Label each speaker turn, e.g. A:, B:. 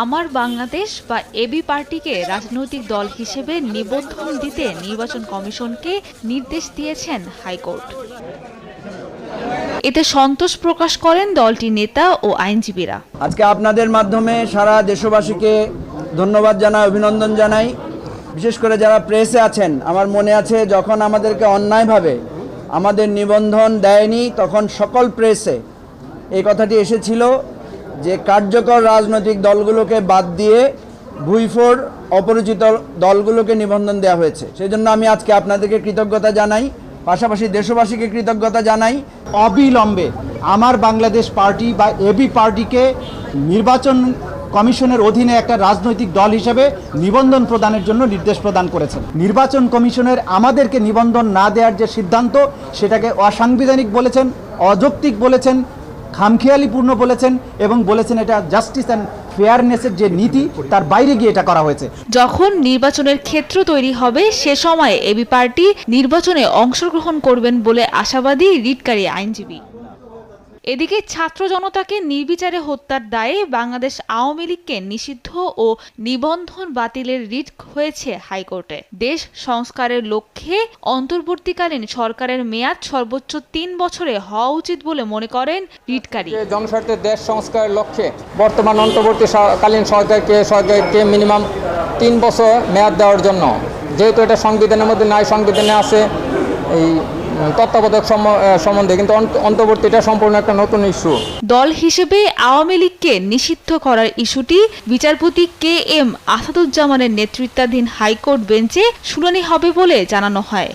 A: আমার বাংলাদেশ বা এবি পার্টিকে রাজনৈতিক দল হিসেবে নিবন্ধন দিতে নির্বাচন কমিশনকে নির্দেশ দিয়েছেন হাইকোর্ট। এতে সন্তোষ প্রকাশ করেন দলটির নেতা ও আইনজীবীরা।
B: আজকে আপনাদের মাধ্যমে সারা দেশবাসীকে ধন্যবাদ জানাই, অভিনন্দন জানাই। বিশেষ করে যারা প্রেসে আছেন, আমার মনে আছে যখন আমাদেরকে অন্যায়ভাবে আমাদের নিবন্ধন দেয়নি তখন সকল প্রেসে এই কথাটি এসেছিল যে কার্যকর রাজনৈতিক দলগুলোকে বাদ দিয়ে ভুইফোর অপরিচিত দলগুলোকে নিবন্ধন দেওয়া হয়েছে। সেই জন্য আমি আজকে আপনাদেরকে কৃতজ্ঞতা জানাই, পাশাপাশি দেশবাসীকে কৃতজ্ঞতা জানাই।
C: অবিলম্বে আমার বাংলাদেশ পার্টি বা এবি পার্টিকে নির্বাচন কমিশনের অধীনে একটা রাজনৈতিক দল হিসেবে নিবন্ধন প্রদানের জন্য নির্দেশ প্রদান করেছেন। নির্বাচন কমিশনের আমাদেরকে নিবন্ধন না দেওয়ার যে সিদ্ধান্ত, সেটাকে অসাংবিধানিক বলেছেন, অযৌক্তিক বলেছেন, খামখেয়ালিপূর্ণ বলেছেন এবং বলেছেন এটা জাস্টিস অ্যান্ড ফেয়ারনেসের যে নীতি তার বাইরে গিয়ে এটা করা হয়েছে।
A: যখন নির্বাচনের ক্ষেত্র তৈরি হবে সে সময় এবি পার্টি নির্বাচনে অংশগ্রহণ করবেন বলে আশাবাদী রিটকারী আইনজীবী। এদিকে ছাত্র জনতাকে নির্বিচারে হত্যার দায়ে বাংলাদেশ আওয়ামী লীগকে নিষিদ্ধ ও নিবন্ধন বাতিলের রিট হয়েছে হাইকোর্টে। দেশ সংস্কারের লক্ষ্যে অন্তর্বর্তীকালীন সরকারের মেয়াদ সর্বোচ্চ 3 বছরে হওয়া উচিত বলে মনে করেন রিটকারী।
D: জনস্বার্থে দেশ সংস্কারের লক্ষ্যে বর্তমান অন্তর্বর্তীকালীন সরকারকে মিনিমাম 3 বছর মেয়াদ দেওয়ার জন্য, যেহেতু এটা সংবিধানের মধ্যে নাই, সংবিধানে আছে এই তত্ত্বাবধায়ক সম্বন্ধে, কিন্তু অন্তর্বর্তীটা সম্পূর্ণ একটা নতুন ইস্যু।
A: দল হিসেবে আওয়ামী লীগকে নিষিদ্ধ করার ইস্যুটি বিচারপতি KM আসাদুজ্জামানের নেতৃত্বাধীন হাইকোর্ট বেঞ্চে শুনানি হবে বলে জানানো হয়।